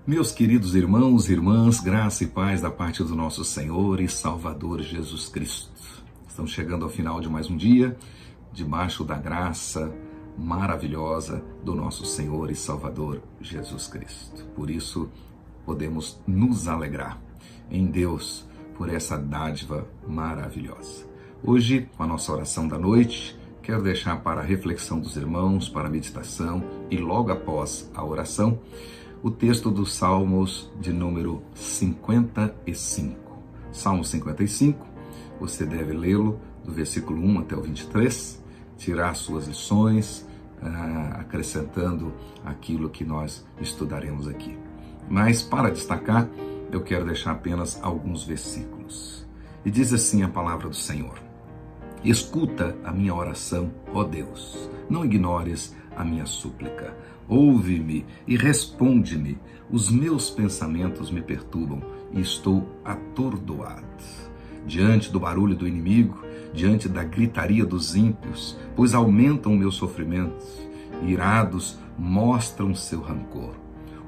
Meus queridos irmãos e irmãs, graça e paz da parte do nosso Senhor e Salvador Jesus Cristo. Estamos chegando ao final de mais um dia, debaixo da graça maravilhosa do nosso Senhor e Salvador Jesus Cristo. Por isso, podemos nos alegrar em Deus por essa dádiva maravilhosa. Hoje, com a nossa oração da noite, quero deixar para a reflexão dos irmãos, para a meditação e logo após a oração, o texto dos Salmos de número 55. Salmo 55, você deve lê-lo do versículo 1 até o 23, tirar suas lições, acrescentando aquilo que nós estudaremos aqui. Mas para destacar, eu quero deixar apenas alguns versículos. E diz assim a palavra do Senhor: escuta a minha oração, ó Deus, não ignores a minha súplica. Ouve-me e responde-me. Os meus pensamentos me perturbam e estou atordoado. Diante do barulho do inimigo, diante da gritaria dos ímpios, pois aumentam o meu sofrimento, irados mostram seu rancor.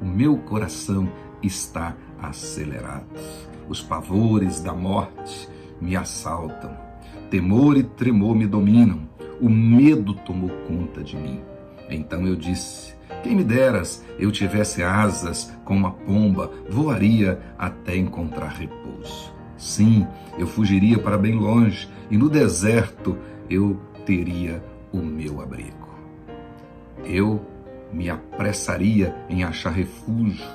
O meu coração está acelerado. Os pavores da morte me assaltam. Temor e tremor me dominam. O medo tomou conta de mim. Então eu disse: quem me deras eu tivesse asas como a pomba, voaria até encontrar repouso. Sim, eu fugiria para bem longe, e no deserto eu teria o meu abrigo. Eu me apressaria em achar refúgio,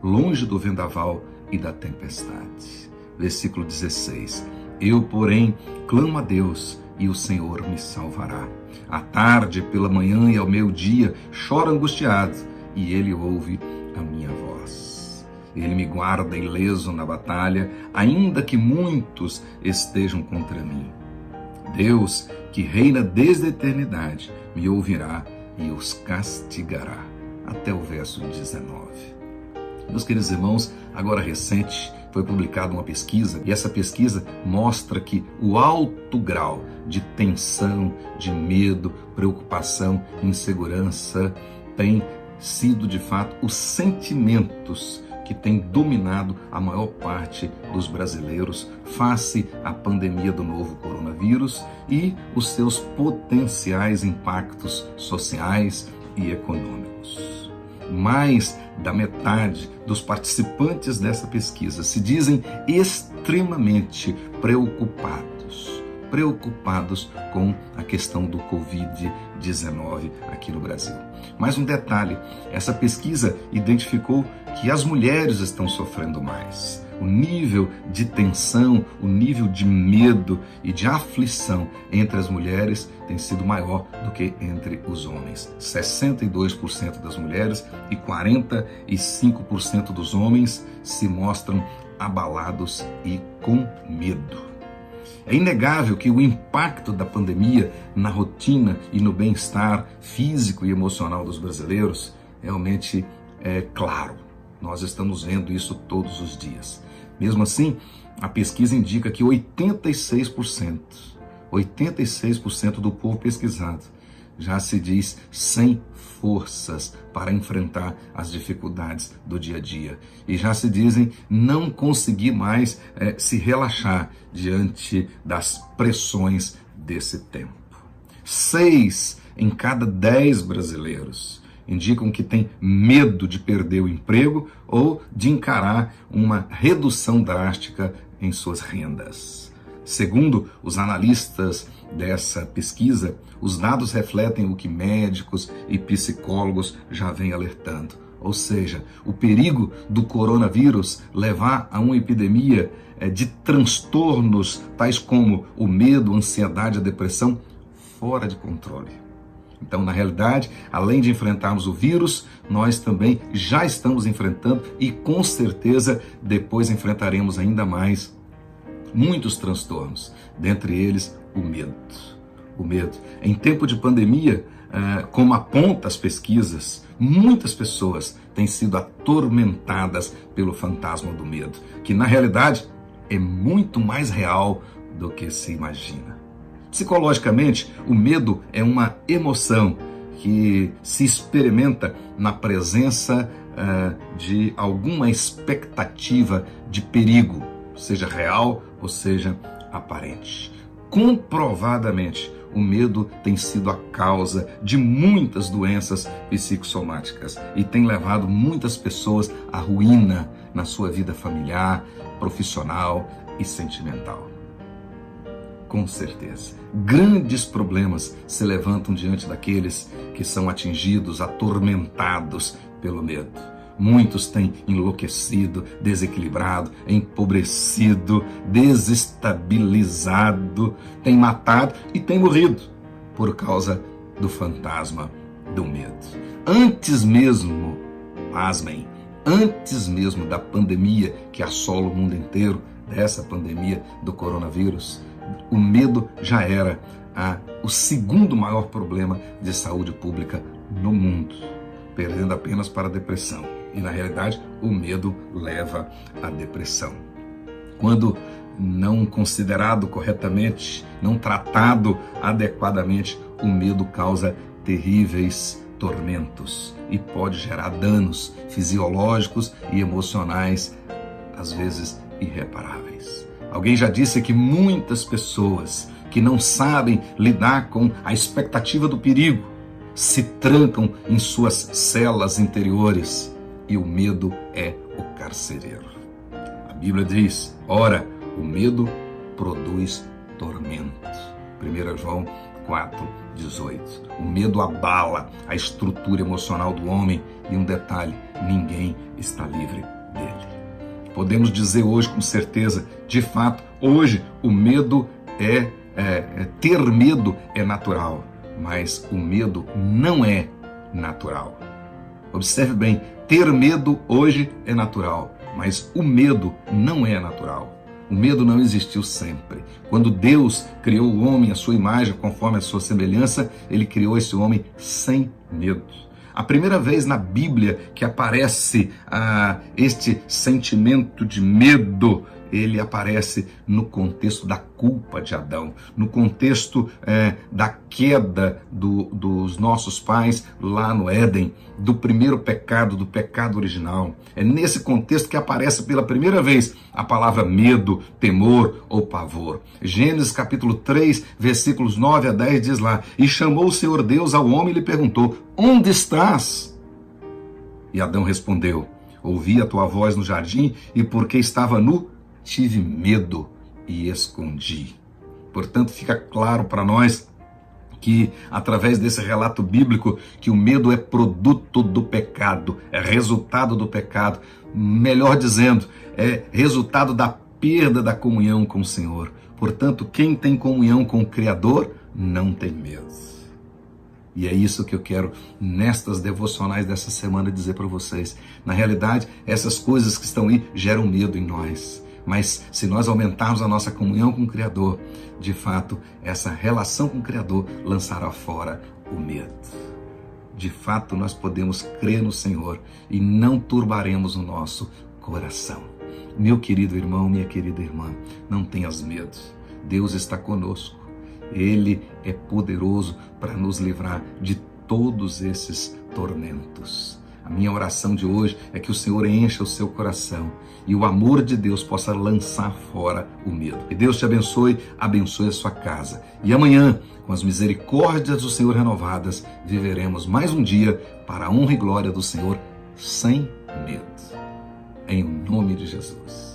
longe do vendaval e da tempestade. Versículo 16. Eu, porém, clamo a Deus, e o Senhor me salvará. À tarde, pela manhã e ao meio-dia, choro angustiado, e Ele ouve a minha voz. Ele me guarda ileso na batalha, ainda que muitos estejam contra mim. Deus, que reina desde a eternidade, me ouvirá e os castigará. Até o verso 19. Meus queridos irmãos, agora recente, foi publicada uma pesquisa, e essa pesquisa mostra que o alto grau de tensão, de medo, preocupação, insegurança tem sido de fato os sentimentos que têm dominado a maior parte dos brasileiros face à pandemia do novo coronavírus e os seus potenciais impactos sociais e econômicos. Mais da metade dos participantes dessa pesquisa se dizem extremamente preocupados com a questão do Covid-19 aqui no Brasil. Mais um detalhe, essa pesquisa identificou que as mulheres estão sofrendo mais. O nível de tensão, o nível de medo e de aflição entre as mulheres tem sido maior do que entre os homens. 62% das mulheres e 45% dos homens se mostram abalados e com medo. É inegável que o impacto da pandemia na rotina e no bem-estar físico e emocional dos brasileiros realmente é claro. Nós estamos vendo isso todos os dias. Mesmo assim, a pesquisa indica que 86% do povo pesquisado já se diz sem forças para enfrentar as dificuldades do dia a dia. E já se dizem não conseguir mais se relaxar diante das pressões desse tempo. 6 em cada 10 brasileiros indicam que tem medo de perder o emprego ou de encarar uma redução drástica em suas rendas. Segundo os analistas dessa pesquisa, os dados refletem o que médicos e psicólogos já vêm alertando. Ou seja, o perigo do coronavírus levar a uma epidemia de transtornos tais como o medo, a ansiedade, a depressão, fora de controle. Então, na realidade, além de enfrentarmos o vírus, nós também já estamos enfrentando e com certeza depois enfrentaremos ainda mais muitos transtornos, dentre eles o medo. O medo. Em tempo de pandemia, como aponta as pesquisas, muitas pessoas têm sido atormentadas pelo fantasma do medo, que na realidade é muito mais real do que se imagina. Psicologicamente, o medo é uma emoção que se experimenta na presença de alguma expectativa de perigo, seja real ou seja aparente. Comprovadamente, o medo tem sido a causa de muitas doenças psicossomáticas e tem levado muitas pessoas à ruína na sua vida familiar, profissional e sentimental. Com certeza, grandes problemas se levantam diante daqueles que são atingidos, atormentados pelo medo. Muitos têm enlouquecido, desequilibrado, empobrecido, desestabilizado, têm matado e têm morrido por causa do fantasma do medo. Antes mesmo, pasmem, antes mesmo da pandemia que assola o mundo inteiro, dessa pandemia do coronavírus, o medo já era o segundo maior problema de saúde pública no mundo, perdendo apenas para a depressão. E na realidade, o medo leva à depressão. Quando não considerado corretamente, não tratado adequadamente, o medo causa terríveis tormentos e pode gerar danos fisiológicos e emocionais, às vezes irreparáveis. Alguém já disse que muitas pessoas que não sabem lidar com a expectativa do perigo se trancam em suas celas interiores e o medo é o carcereiro. A Bíblia diz, ora, o medo produz tormento. 1 João 4,18. O medo abala a estrutura emocional do homem e um detalhe, ninguém está livre dele. Podemos dizer hoje com certeza, de fato, hoje o medo ter medo é natural, mas o medo não é natural. Observe bem, ter medo hoje é natural, mas o medo não é natural. O medo não existiu sempre. Quando Deus criou o homem à sua imagem, conforme a sua semelhança, ele criou esse homem sem medo. A primeira vez na Bíblia que aparece este sentimento de medo, ele aparece no contexto da culpa de Adão, no contexto da queda dos nossos pais lá no Éden, do primeiro pecado, do pecado original. É nesse contexto que aparece pela primeira vez a palavra medo, temor ou pavor. Gênesis capítulo 3, versículos 9 a 10 diz lá, e chamou o Senhor Deus ao homem e lhe perguntou, onde estás? E Adão respondeu, ouvi a tua voz no jardim e porque estava nu, tive medo e escondi. Portanto, fica claro para nós que, através desse relato bíblico, que o medo é produto do pecado, é resultado do pecado, melhor dizendo, é resultado da perda da comunhão com o Senhor. Portanto, quem tem comunhão com o Criador não tem medo. E é isso que eu quero, nestas devocionais dessa semana, dizer para vocês. Na realidade, essas coisas que estão aí geram medo em nós. Mas se nós aumentarmos a nossa comunhão com o Criador, de fato, essa relação com o Criador lançará fora o medo. De fato, nós podemos crer no Senhor e não turbaremos o nosso coração. Meu querido irmão, minha querida irmã, não tenhas medo. Deus está conosco. Ele é poderoso para nos livrar de todos esses tormentos. A minha oração de hoje é que o Senhor encha o seu coração e o amor de Deus possa lançar fora o medo. Que Deus te abençoe, abençoe a sua casa. E amanhã, com as misericórdias do Senhor renovadas, viveremos mais um dia para a honra e glória do Senhor sem medo. Em nome de Jesus.